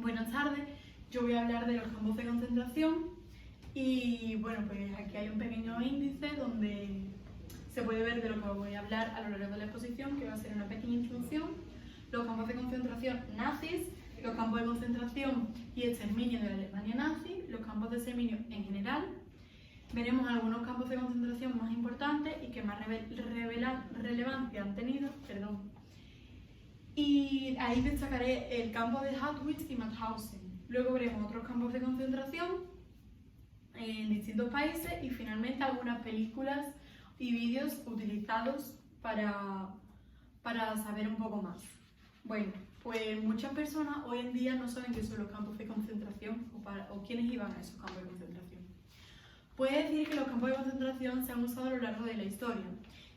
Buenas tardes, yo voy a hablar de los campos de concentración y bueno, pues aquí hay un pequeño índice donde se puede ver de lo que voy a hablar a lo largo de la exposición, que va a ser una pequeña introducción, los campos de concentración nazis, los campos de concentración y exterminio de la Alemania nazi, los campos de exterminio en general. Veremos algunos campos de concentración más importantes y que más relevancia han tenido. Y ahí destacaré el campo de Auschwitz y Mauthausen. Luego veremos otros campos de concentración en distintos países y finalmente algunas películas y vídeos utilizados para saber un poco más. Bueno, pues muchas personas hoy en día no saben qué son los campos de concentración o quiénes iban a esos campos de concentración. Puede decir que los campos de concentración se han usado a lo largo de la historia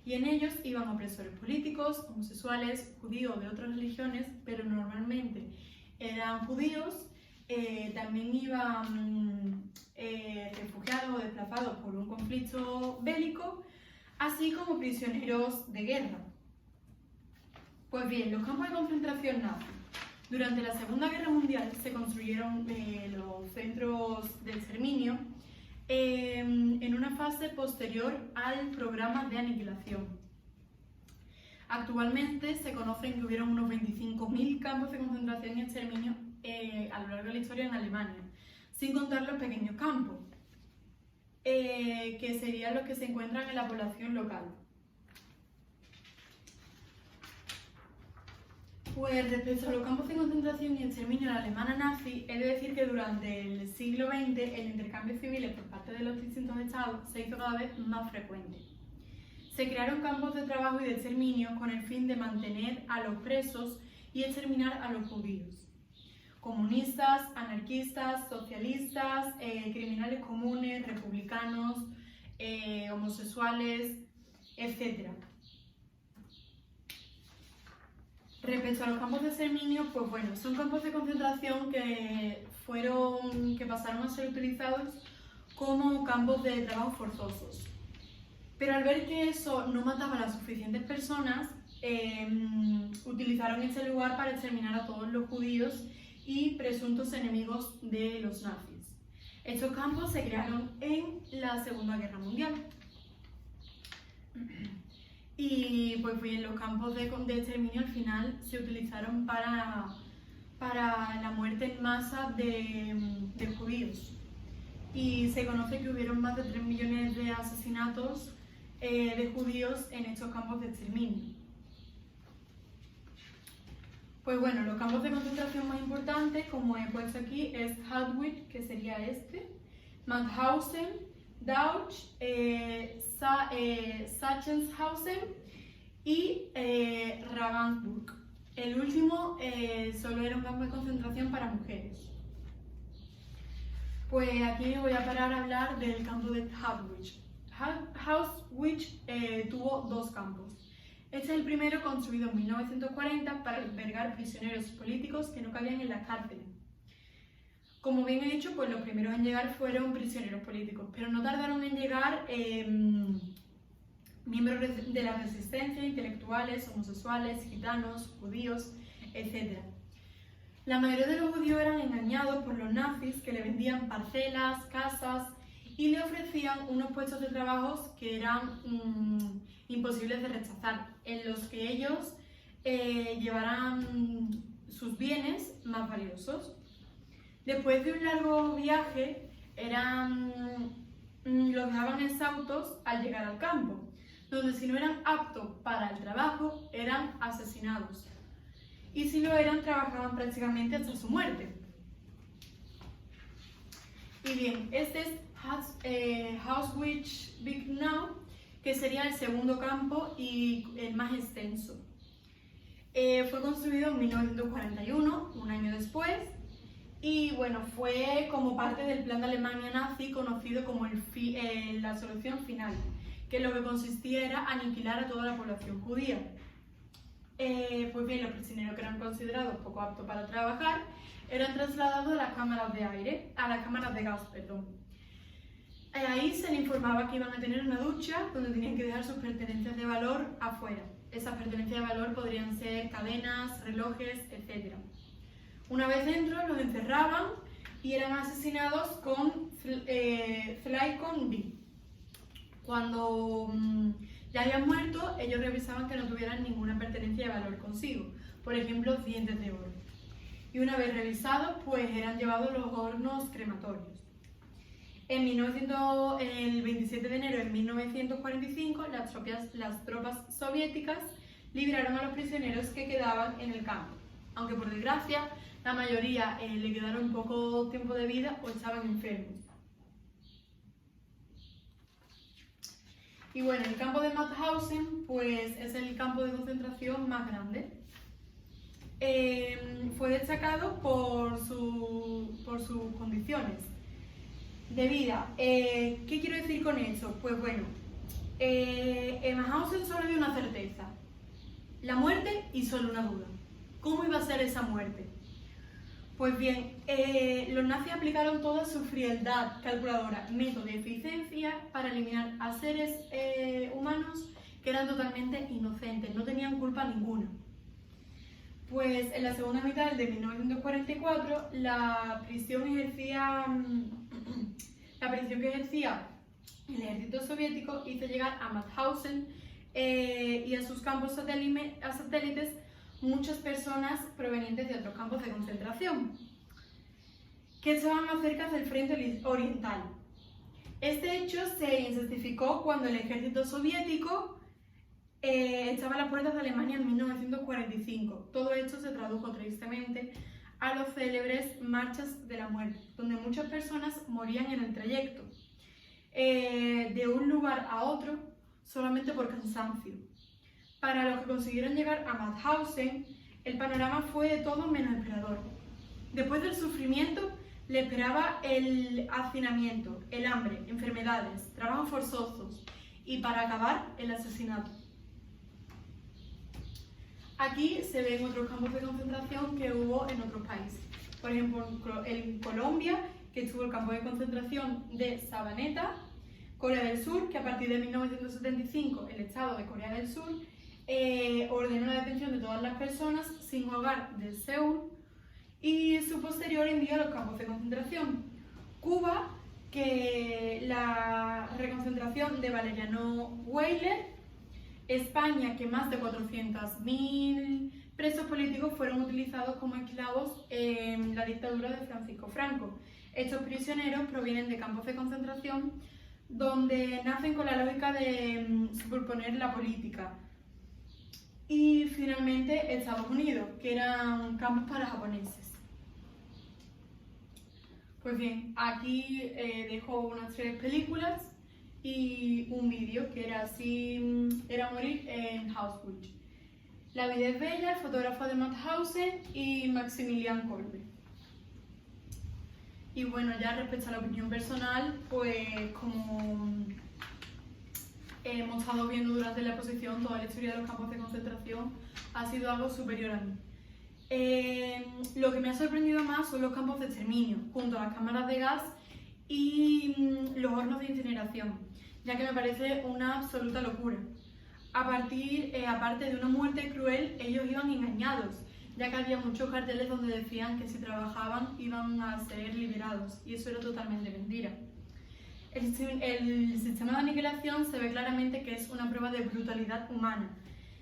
y en ellos iban opresores políticos, homosexuales, judíos de otras religiones, pero normalmente eran judíos. También iban refugiados o desplazados por un conflicto bélico, así como prisioneros de guerra. Pues bien, los campos de concentración nazis. Durante la Segunda Guerra Mundial se construyeron los centros de exterminio en una fase posterior al programa de aniquilación. Actualmente se conocen que hubieron unos 25.000 campos de concentración y exterminio a lo largo de la historia en Alemania, sin contar los pequeños campos, que serían los que se encuentran en la población local. Pues respecto a los campos de concentración y exterminio de la Alemania nazi, he de decir que durante el siglo XX el intercambio civil por parte de los distintos estados se hizo cada vez más frecuente. Se crearon campos de trabajo y de exterminio con el fin de mantener a los presos y exterminar a los judíos. Comunistas, anarquistas, socialistas, criminales comunes, republicanos, homosexuales, etc. Respecto a los campos de exterminio, pues bueno, son campos de concentración que pasaron a ser utilizados como campos de trabajo forzosos. Pero al ver que eso no mataba a las suficientes personas, utilizaron ese lugar para exterminar a todos los judíos y presuntos enemigos de los nazis. Estos campos se crearon en la Segunda Guerra Mundial. Y pues bien, los campos de exterminio al final se utilizaron para la muerte en masa de judíos. Y se conoce que hubieron más de 3 millones de asesinatos de judíos en estos campos de exterminio. Pues bueno, los campos de concentración más importantes, como he puesto aquí, es Auschwitz, que sería este, Mauthausen, Dachau, Sachsenhausen y Ravensbrück. El último solo era un campo de concentración para mujeres. Pues aquí voy a parar a hablar del campo de Auschwitz. Auschwitz tuvo dos campos. Este es el primero, construido en 1940 para albergar prisioneros políticos que no cabían en las cárceles. Como bien he dicho, pues los primeros en llegar fueron prisioneros políticos, pero no tardaron en llegar miembros de la resistencia, intelectuales, homosexuales, gitanos, judíos, etc. La mayoría de los judíos eran engañados por los nazis, que le vendían parcelas, casas y le ofrecían unos puestos de trabajo que eran imposibles de rechazar, en los que ellos llevarán sus bienes más valiosos. Después de un largo viaje, los dejaban exhaustos al llegar al campo, donde si no eran aptos para el trabajo, eran asesinados. Y si lo eran, trabajaban prácticamente hasta su muerte. Y bien, este es Auschwitz-Birkenau, que sería el segundo campo y el más extenso. Fue construido en 1941, un año después. Y bueno, fue como parte del plan de Alemania nazi conocido como la solución final, que lo que consistía era aniquilar a toda la población judía. Pues bien, los prisioneros que eran considerados poco aptos para trabajar eran trasladados a las cámaras de gas, perdón. Ahí se les informaba que iban a tener una ducha donde tenían que dejar sus pertenencias de valor afuera. Esas pertenencias de valor podrían ser cadenas, relojes, etc. Una vez dentro, los encerraban y eran asesinados con Flacon B. Cuando ya habían muerto, ellos revisaban que no tuvieran ninguna pertenencia de valor consigo, por ejemplo, dientes de oro. Y una vez revisados, pues eran llevados a los hornos crematorios. El 27 de enero de 1945, las tropas soviéticas liberaron a los prisioneros que quedaban en el campo, aunque por desgracia la mayoría le quedaron poco tiempo de vida o estaban enfermos. Y bueno, el campo de Mauthausen pues, es el campo de concentración más grande. Fue destacado por sus condiciones de vida. ¿Qué quiero decir con eso? Pues bueno, en Mauthausen solo había una certeza: la muerte y solo una duda. ¿Cómo iba a ser esa muerte? Pues bien, los nazis aplicaron toda su frialdad calculadora, método y eficiencia para eliminar a seres humanos que eran totalmente inocentes, no tenían culpa ninguna. Pues en la segunda mitad de 1944, la prisión que ejercía el ejército soviético hizo llegar a Mauthausen y a sus campos satélites muchas personas provenientes de otros campos de concentración que estaban más cerca del frente oriental. Este hecho se intensificó cuando el ejército soviético estaba a las puertas de Alemania en 1945. Todo esto se tradujo tristemente a los célebres marchas de la muerte, donde muchas personas morían en el trayecto de un lugar a otro solamente por cansancio. Para los que consiguieron llegar a Mauthausen, el panorama fue de todo menos esperador. Después del sufrimiento, le esperaba el hacinamiento, el hambre, enfermedades, trabajos forzosos y, para acabar, el asesinato. Aquí se ven otros campos de concentración que hubo en otros países. Por ejemplo, en Colombia, que estuvo el campo de concentración de Sabaneta; Corea del Sur, que a partir de 1975 el Estado de Corea del Sur ordenó la detención de todas las personas sin hogar de Seúl, y su posterior envío a los campos de concentración. Cuba, que la reconcentración de Valeriano Weyler. España, que más de 400.000 presos políticos fueron utilizados como esclavos en la dictadura de Francisco Franco. Estos prisioneros provienen de campos de concentración donde nacen con la lógica de superponer la política. Y finalmente Estados Unidos, que eran campos para japoneses. Pues bien, aquí dejo unas 3 películas y un vídeo que era Así era morir en Auschwitz. La vida es bella, el fotógrafo de Mauthausen y Maximilian Kolbe. Y bueno, ya respecto a la opinión personal, pues como hemos estado viendo durante la exposición, toda la historia de los campos de concentración ha sido algo superior a mí. Lo que me ha sorprendido más son los campos de exterminio, junto a las cámaras de gas y los hornos de incineración, ya que me parece una absoluta locura. Aparte de una muerte cruel, ellos iban engañados, ya que había muchos carteles donde decían que si trabajaban iban a ser liberados, y eso era totalmente mentira. El sistema de aniquilación se ve claramente que es una prueba de brutalidad humana,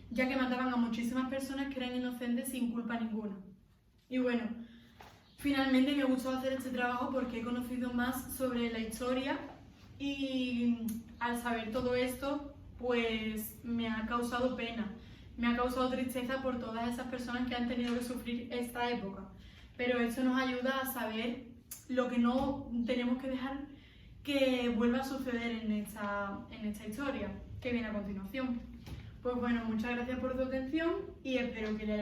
ya que mataban a muchísimas personas que eran inocentes sin culpa ninguna. Y bueno, finalmente me gustó hacer este trabajo porque he conocido más sobre la historia y al saber todo esto, pues me ha causado pena, me ha causado tristeza por todas esas personas que han tenido que sufrir esta época. Pero esto nos ayuda a saber lo que no tenemos que dejar que vuelva a suceder en esta historia que viene a continuación. Pues bueno, muchas gracias por tu atención y espero que le haya gustado.